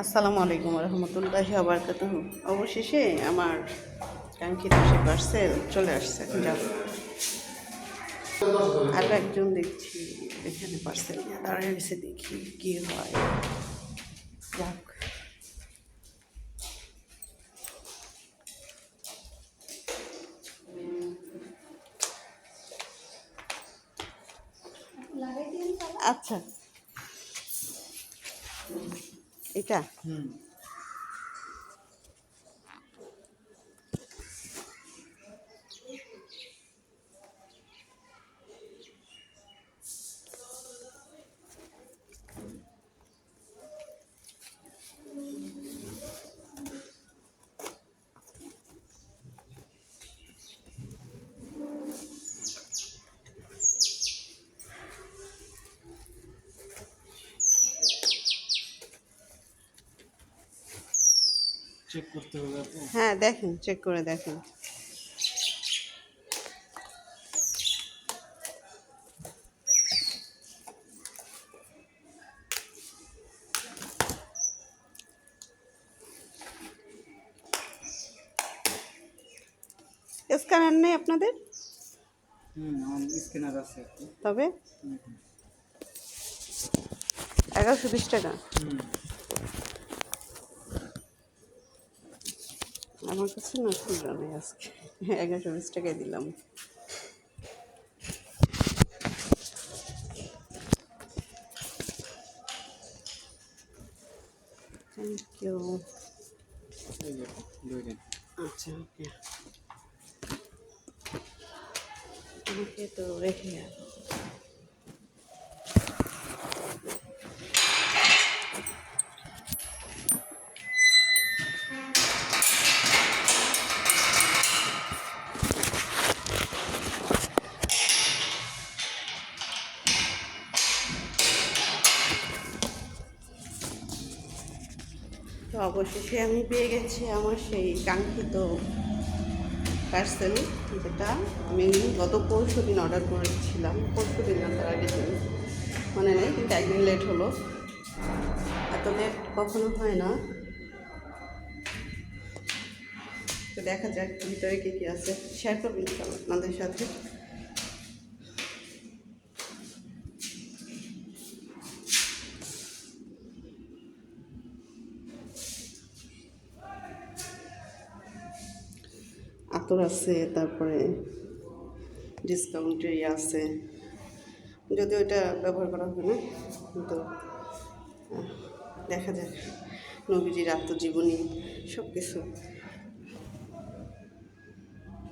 আসসালামু আলাইকুম রহমতুল্লাহি ওয়া বারাকাতুহু। অবশেষে আমার কাঙ্ক্ষিত সে পার্সেল চলে আসছে। যাক, আরও একজন দেখছি এখানে পার্সেল নিয়ে দাঁড়িয়ে গেছে, দেখি কি হয়। যাক, আচ্ছা এটা চেক করতে হবে আপু। হ্যাঁ, দেখেন, চেক করে দেখেন। স্ক্যানার নেই আপনাদের? আমার স্ক্যানার আছে আপু। তবে 1120 টাকা আমার কাছে না, খুচরা নেই আজকে। 1120 টাকায় দিলাম। Thank you. এই যে দুই দিন। আচ্ছা, ওকে, আমাকে তো রেখে গেল। তো অবশেষে আমি পেয়ে গেছি আমার সেই কাঙ্ক্ষিত পার্সেল, যেটা আমি গত পরশু দিন অর্ডার করেছিলাম। পরশু দিন না, তার আগের দিন, মনে নেই, কিন্তু একদিন লেট হলো। এত লেট কখনো হয় না। তো দেখা যাক ভিতরে কী কী আছে, শেয়ার করবো ইনশাআল্লাহ আপনাদের সাথে। আতর আছে, তারপরে ডিসকাউন্টে আছে, যদিও এটা ব্যবহার করা হবে না, কিন্তু দেখা যাক। নবীজির আত্মজীবনী সব কিছু